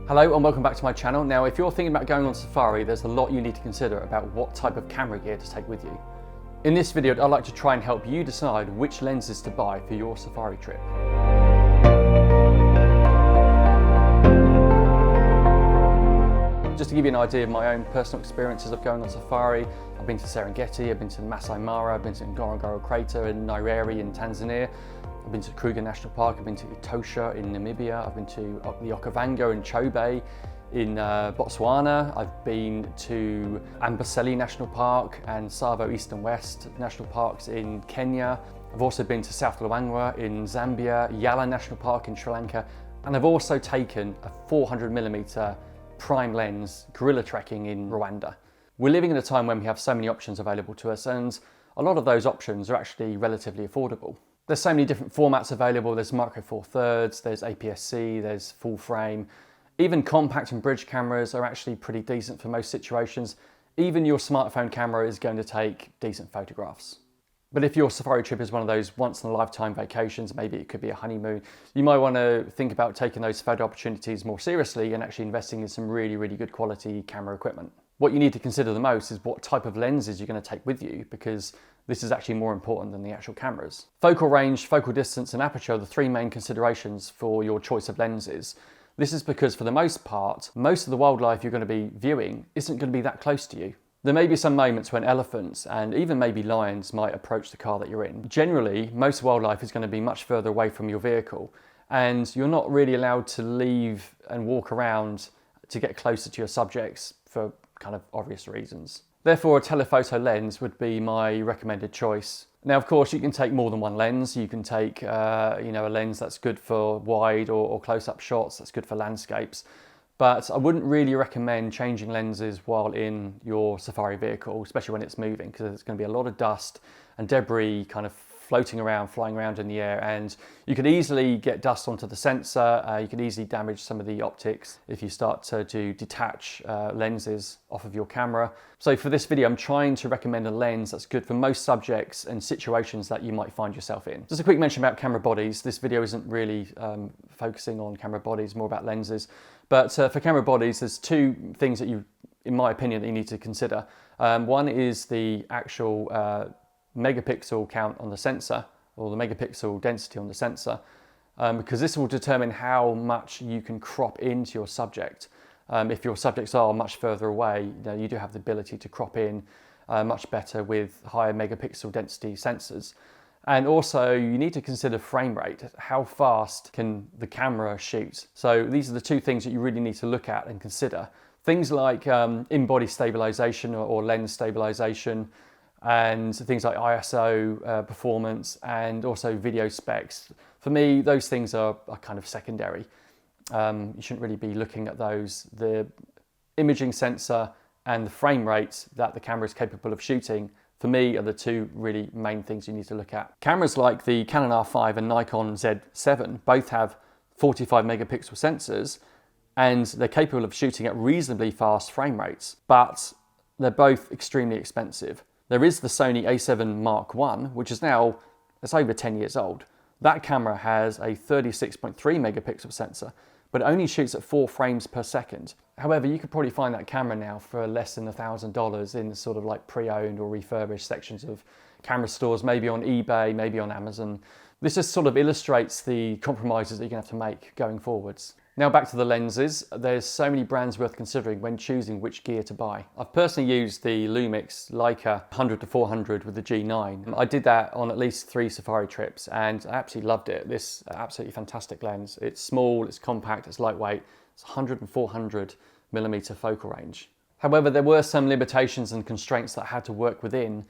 Hello and welcome back to my channel. Now if you're thinking about going on safari, there's a lot you need to consider about what type of camera gear to take with you. In this video I'd like to try and help you decide which lenses to buy for your safari trip. Just to give you an idea of my own personal experiences of going on safari, I've been to Serengeti, I've been to the Masai Mara, I've been to Ngorongoro Crater in Nyerere in Tanzania, I've been to Kruger National Park, I've been to Etosha in Namibia, I've been to the Okavango in Chobe in Botswana, I've been to Amboseli National Park and Tsavo East and West National Parks in Kenya. I've also been to South Luangwa in Zambia, Yala National Park in Sri Lanka, and I've also taken a 400mm prime lens gorilla trekking in Rwanda. We're living in a time when we have so many options available to us, and a lot of those options are actually relatively affordable. There's so many different formats available. There's micro four thirds, there's APS-C, there's full frame. Even compact and bridge cameras are actually pretty decent for most situations. Even your smartphone camera is going to take decent photographs. But if your safari trip is one of those once in a lifetime vacations, maybe it could be a honeymoon, you might want to think about taking those photo opportunities more seriously and actually investing in some really, really good quality camera equipment. What you need to consider the most is what type of lenses you're going to take with you, because this is actually more important than the actual cameras. Focal range, focal distance and aperture are the three main considerations for your choice of lenses. This is because for the most part, most of the wildlife you're going to be viewing isn't going to be that close to you. There may be some moments when elephants and even maybe lions might approach the car that you're in. Generally, most wildlife is going to be much further away from your vehicle, and you're not really allowed to leave and walk around to get closer to your subjects for kind of obvious reasons. Therefore, a telephoto lens would be my recommended choice. Now, of course, you can take more than one lens. You can take a lens that's good for wide or close-up shots, that's good for landscapes. But I wouldn't really recommend changing lenses while in your safari vehicle, especially when it's moving, because there's going to be a lot of dust and debris kind of floating around, flying around in the air, and you could easily get dust onto the sensor. You could easily damage some of the optics if you start to detach lenses off of your camera. So for this video, I'm trying to recommend a lens that's good for most subjects and situations that you might find yourself in. Just a quick mention about camera bodies. This video isn't really focusing on camera bodies, more about lenses. But for camera bodies, there's two things that in my opinion, that you need to consider. One is the actual megapixel count on the sensor, or the megapixel density on the sensor, because this will determine how much you can crop into your subject. If your subjects are much further away, you do have the ability to crop in much better with higher megapixel density sensors. And also you need to consider frame rate. How fast can the camera shoot? So these are the two things that you really need to look at and consider. Things like in-body stabilization or lens stabilization, and things like ISO performance, and also video specs. For me, those things are kind of secondary. You shouldn't really be looking at those. The imaging sensor and the frame rate that the camera is capable of shooting, for me, are the two really main things you need to look at. Cameras like the Canon R5 and Nikon Z7 both have 45 megapixel sensors, and they're capable of shooting at reasonably fast frame rates, but they're both extremely expensive. There is the Sony A7 Mark I, which is now, it's over 10 years old. That camera has a 36.3 megapixel sensor, but it only shoots at 4 frames per second. However, you could probably find that camera now for less than $1,000 in sort of like pre-owned or refurbished sections of camera stores, maybe on eBay, maybe on Amazon. This just sort of illustrates the compromises that you're gonna have to make going forwards. Now back to the lenses. There's so many brands worth considering when choosing which gear to buy. I've personally used the Lumix Leica 100-400 with the G9. I did that on at least 3 safari trips and I absolutely loved it. This absolutely fantastic lens. It's small, it's compact, it's lightweight. It's 100-400mm focal range. However, there were some limitations and constraints that I had to work within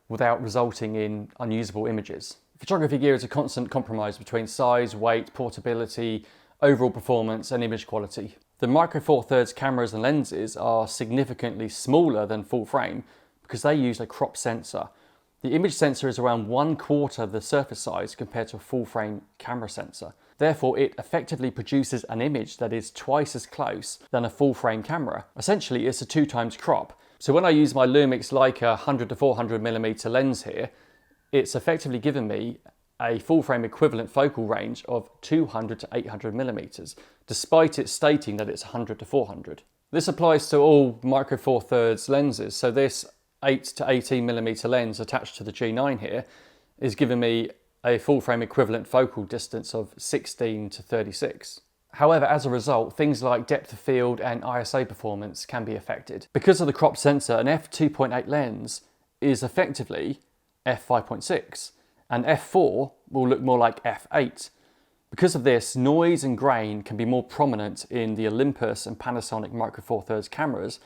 without resulting in unusable images. Photography gear is a constant compromise between size, weight, portability, overall performance and image quality. The micro four thirds cameras and lenses are significantly smaller than full frame because they use a crop sensor. The image sensor is around 1/4 the surface size compared to a full frame camera sensor. Therefore, it effectively produces an image that is twice as close than a full frame camera. Essentially, it's a 2 times crop. So when I use my Lumix Leica 100-400mm lens here, it's effectively given me a full frame equivalent focal range of 200 to 800 millimeters, despite it stating that it's 100 to 400. This applies to all micro four thirds lenses, so this 8 to 18 millimeter lens attached to the G9 here is giving me a full frame equivalent focal distance of 16 to 36. However, as a result, things like depth of field and ISA performance can be affected. Because of the crop sensor, an f2.8 lens is effectively f5.6, and f4 will look more like f8. Because of this, noise and grain can be more prominent in the Olympus and Panasonic Micro Four Thirds cameras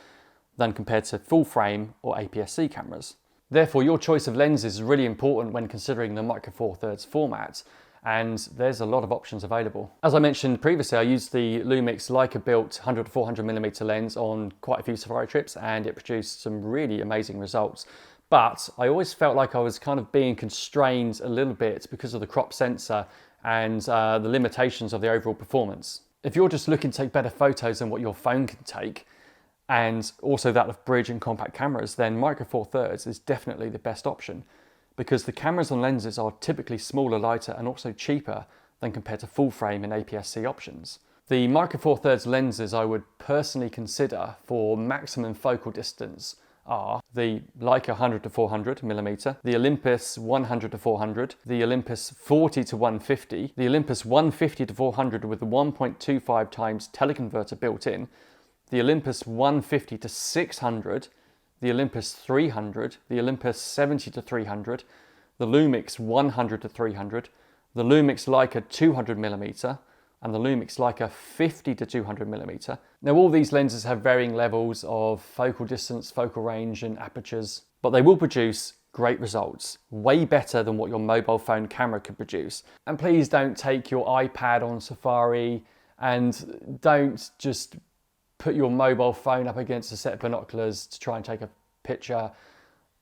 than compared to full frame or APS-C cameras. Therefore, your choice of lenses is really important when considering the Micro Four Thirds format, and there's a lot of options available. As I mentioned previously, I used the Lumix Leica built 100 to 400 millimeter lens on quite a few safari trips, and it produced some really amazing results. But I always felt like I was kind of being constrained a little bit because of the crop sensor and the limitations of the overall performance. If you're just looking to take better photos than what your phone can take, and also that of bridge and compact cameras, then Micro Four Thirds is definitely the best option, because the cameras and lenses are typically smaller, lighter, and also cheaper than compared to full frame and APS-C options. The Micro Four Thirds lenses I would personally consider for maximum focal distance are the Leica 100 to 400 millimeter, the Olympus 100 to 400, the Olympus 40 to 150, the Olympus 150 to 400 with the 1.25 times teleconverter built in, the Olympus 150 to 600, the Olympus 300, the Olympus 70 to 300, the Lumix 100 to 300, the Lumix Leica 200 millimeter, and the Lumix Leica 50 to 200 millimeter. Now, all these lenses have varying levels of focal distance, focal range, and apertures, but they will produce great results, way better than what your mobile phone camera could produce. And please don't take your iPad on safari, and don't just put your mobile phone up against a set of binoculars to try and take a picture.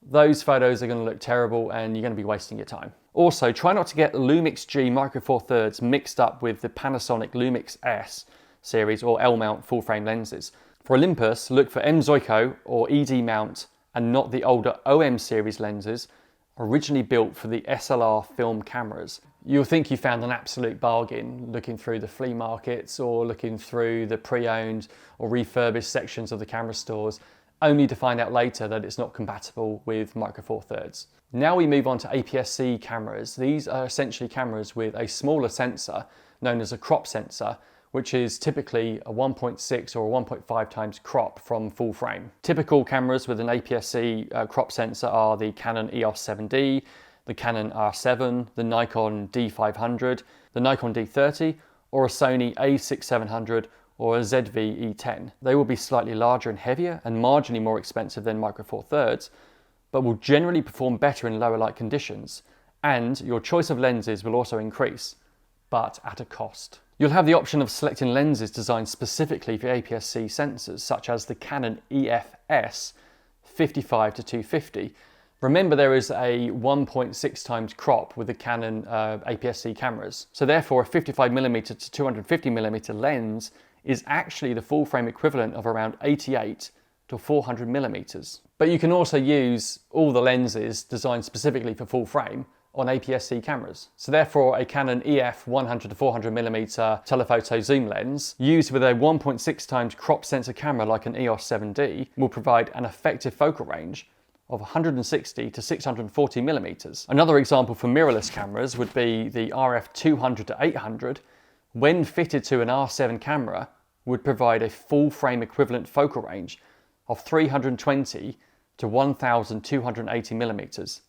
Those photos are going to look terrible and you're going to be wasting your time. Also, try not to get the Lumix G Micro Four Thirds mixed up with the Panasonic Lumix S series or L mount full frame lenses. For Olympus, look for M Zoico or ED mount and not the older OM series lenses originally built for the SLR film cameras. You'll think you found an absolute bargain looking through the flea markets or looking through the pre-owned or refurbished sections of the camera stores, only to find out later that it's not compatible with Micro Four Thirds. Now we move on to APS-C cameras. These are essentially cameras with a smaller sensor known as a crop sensor, which is typically a 1.6 or 1.5 times crop from full frame. Typical cameras with an APS-C crop sensor are the Canon EOS 7D, the Canon R7, the Nikon D500, the Nikon D30, or a Sony A6700 or a ZV-E10. They will be slightly larger and heavier and marginally more expensive than Micro Four Thirds, but will generally perform better in lower light conditions, and your choice of lenses will also increase, but at a cost. You'll have the option of selecting lenses designed specifically for APS-C sensors, such as the Canon EF-S 55 to 250. Remember, there is a 1.6 times crop with the Canon APS-C cameras, so therefore a 55mm to 250mm lens is actually the full frame equivalent of around 88 to 400mm. But you can also use all the lenses designed specifically for full frame on APS-C cameras. So therefore a Canon EF 100 to 400mm telephoto zoom lens used with a 1.6 times crop sensor camera like an EOS 7D will provide an effective focal range of 160 to 640mm. Another example for mirrorless cameras would be the RF 200 to 800. When fitted to an R7 camera, would provide a full frame equivalent focal range of 320 to 1280mm.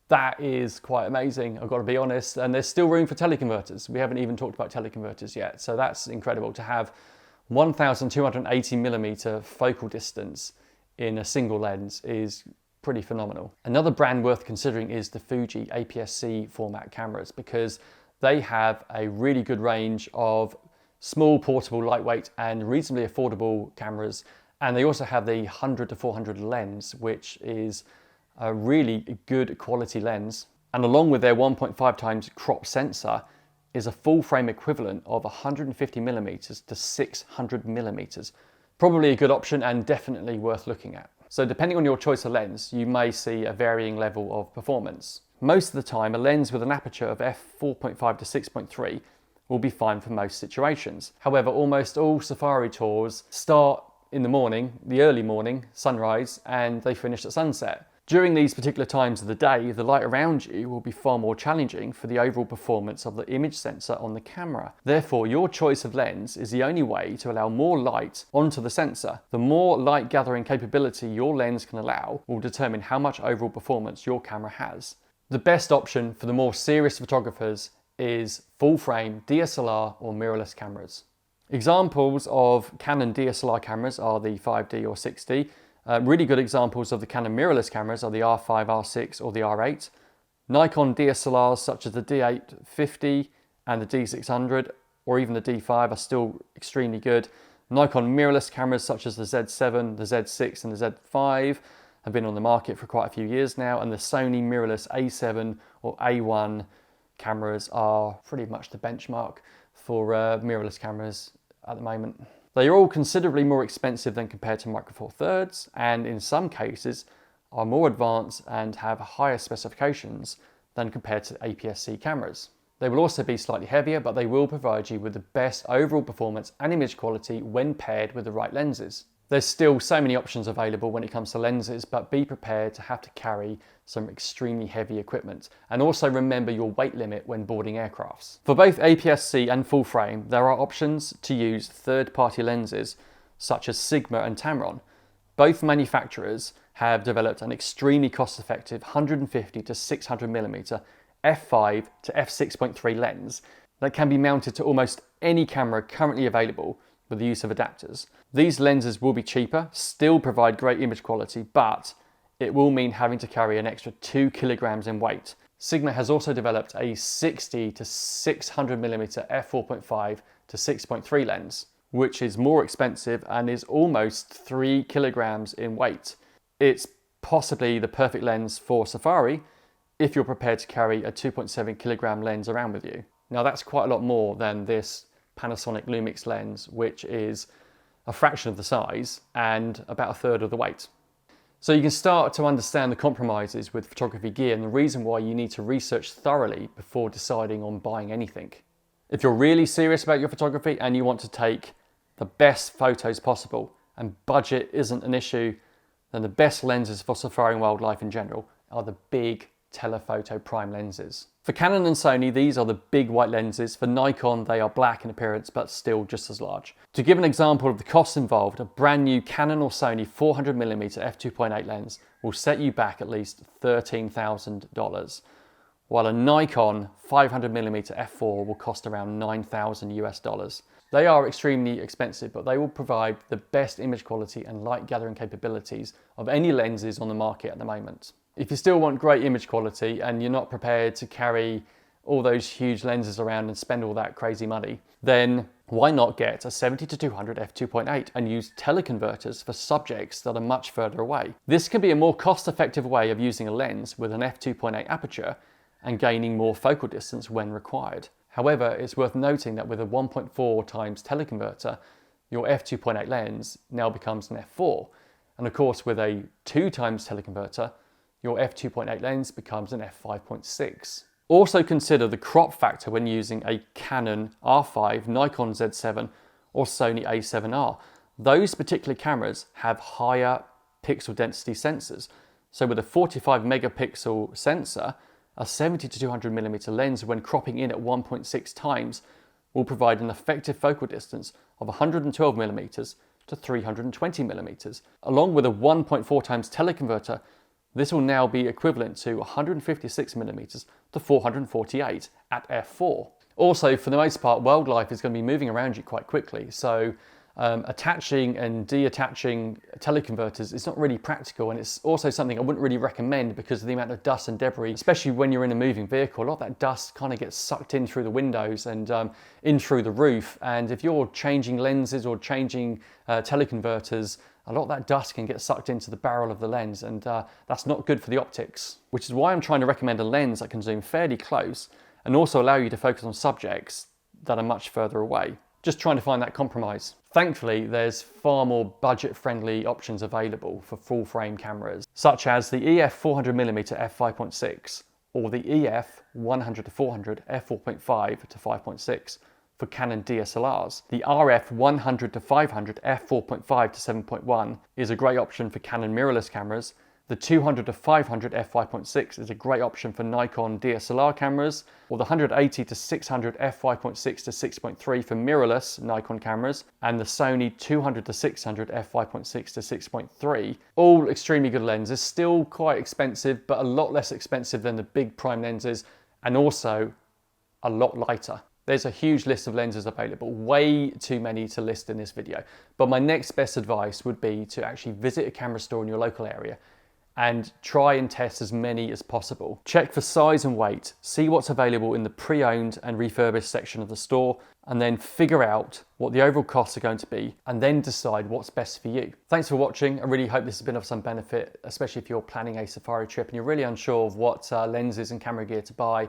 That is quite amazing, I've got to be honest, and there's still room for teleconverters. We haven't even talked about teleconverters yet, so that's incredible to have 1280mm focal distance in a single lens is pretty phenomenal. Another brand worth considering is the Fuji APS-C format cameras, because they have a really good range of small, portable, lightweight and reasonably affordable cameras, and they also have the 100 to 400 lens, which is a really good quality lens, and along with their 1.5 times crop sensor is a full frame equivalent of 150mm to 600mm. Probably a good option and definitely worth looking at. So depending on your choice of lens, you may see a varying level of performance. Most of the time, a lens with an aperture of f4.5 to 6.3 will be fine for most situations. However, almost all safari tours start in the morning, the early morning, sunrise, and they finish at sunset. During these particular times of the day, the light around you will be far more challenging for the overall performance of the image sensor on the camera. Therefore, your choice of lens is the only way to allow more light onto the sensor. The more light gathering capability your lens can allow will determine how much overall performance your camera has. The best option for the more serious photographers is full frame DSLR or mirrorless cameras. Examples of Canon DSLR cameras are the 5D or 6D. Really good examples of the Canon mirrorless cameras are the R5, R6 or the R8. Nikon DSLRs such as the D850 and the D600 or even the D5 are still extremely good. Nikon mirrorless cameras such as the Z7, the Z6 and the Z5 have been on the market for quite a few years now, and the Sony mirrorless A7 or A1 cameras are pretty much the benchmark for mirrorless cameras at the moment. They are all considerably more expensive than compared to Micro Four Thirds, and in some cases are more advanced and have higher specifications than compared to APS-C cameras. They will also be slightly heavier, but they will provide you with the best overall performance and image quality when paired with the right lenses. There's still so many options available when it comes to lenses, but be prepared to have to carry some extremely heavy equipment. And also remember your weight limit when boarding aircrafts. For both APS-C and full frame, there are options to use third-party lenses such as Sigma and Tamron. Both manufacturers have developed an extremely cost-effective 150 to 600mm f5 to f6.3 lens that can be mounted to almost any camera currently available with the use of adapters. These lenses will be cheaper, still provide great image quality, but it will mean having to carry an extra 2 kilograms in weight. Sigma has also developed a 60 to 600mm f4.5 to 6.3 lens, which is more expensive and is almost 3 kilograms in weight. It's possibly the perfect lens for safari if you're prepared to carry a 2.7 kilogram lens around with you. Now that's quite a lot more than this Panasonic Lumix lens, which is a fraction of the size and about a third of the weight. So you can start to understand the compromises with photography gear and the reason why you need to research thoroughly before deciding on buying anything. If you're really serious about your photography and you want to take the best photos possible and budget isn't an issue, then the best lenses for safari and wildlife in general are the big telephoto prime lenses. For Canon and Sony, these are the big white lenses. For Nikon, they are black in appearance, but still just as large. To give an example of the costs involved, a brand new Canon or Sony 400mm f2.8 lens will set you back at least $13,000, while a Nikon 500mm f4 will cost around $9,000 US. They are extremely expensive, but they will provide the best image quality and light gathering capabilities of any lenses on the market at the moment. If you still want great image quality and you're not prepared to carry all those huge lenses around and spend all that crazy money, then why not get a 70-200 f2.8 and use teleconverters for subjects that are much further away? This can be a more cost-effective way of using a lens with an f2.8 aperture and gaining more focal distance when required. However, it's worth noting that with a 1.4 times teleconverter, your f2.8 lens now becomes an f4. And of course, with a 2 times teleconverter, your f2.8 lens becomes an f5.6. Also consider the crop factor when using a Canon R5, Nikon Z7 or Sony A7R. Those particular cameras have higher pixel density sensors. So with a 45 megapixel sensor, a 70-200mm lens when cropping in at 1.6 times will provide an effective focal distance of 112mm to 320mm. Along with a 1.4 times teleconverter, this will now be equivalent to 156mm to 448 at f4. Also, for the most part, wildlife is going to be moving around you quite quickly, so attaching and deattaching teleconverters is not really practical, and it's also something I wouldn't really recommend because of the amount of dust and debris, especially when you're in a moving vehicle. A lot of that dust kind of gets sucked in through the windows and in through the roof, and if you're changing lenses or changing teleconverters, a lot of that dust can get sucked into the barrel of the lens, and that's not good for the optics, which is why I'm trying to recommend a lens that can zoom fairly close and also allow you to focus on subjects that are much further away. Just trying to find that compromise. Thankfully, there's far more budget-friendly options available for full-frame cameras, such as the EF 400mm f5.6 or the EF 100-400 f4.5 to 5.6 for Canon DSLRs. The RF 100-500 f4.5 to 7.1 is a great option for Canon mirrorless cameras. The 200-500 f5.6 is a great option for Nikon DSLR cameras, or the 180-600 f5.6 to 6.3 for mirrorless Nikon cameras, and the Sony 200-600 f5.6 to 6.3. All extremely good lenses, still quite expensive, but a lot less expensive than the big prime lenses, and also a lot lighter. There's a huge list of lenses available, way too many to list in this video. But my next best advice would be to actually visit a camera store in your local area and try and test as many as possible. Check for size and weight, see what's available in the pre-owned and refurbished section of the store, and then figure out what the overall costs are going to be, and then decide what's best for you. Thanks for watching. I really hope this has been of some benefit, especially if you're planning a safari trip and you're really unsure of what lenses and camera gear to buy,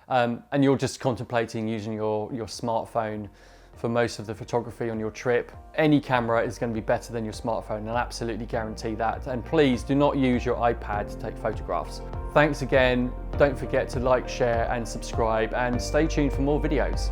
and you're just contemplating using your smartphone for most of the photography on your trip. Any camera is going to be better than your smartphone, and I absolutely guarantee that. And please do not use your iPad to take photographs. Thanks again. Don't forget to like, share and subscribe, and stay tuned for more videos.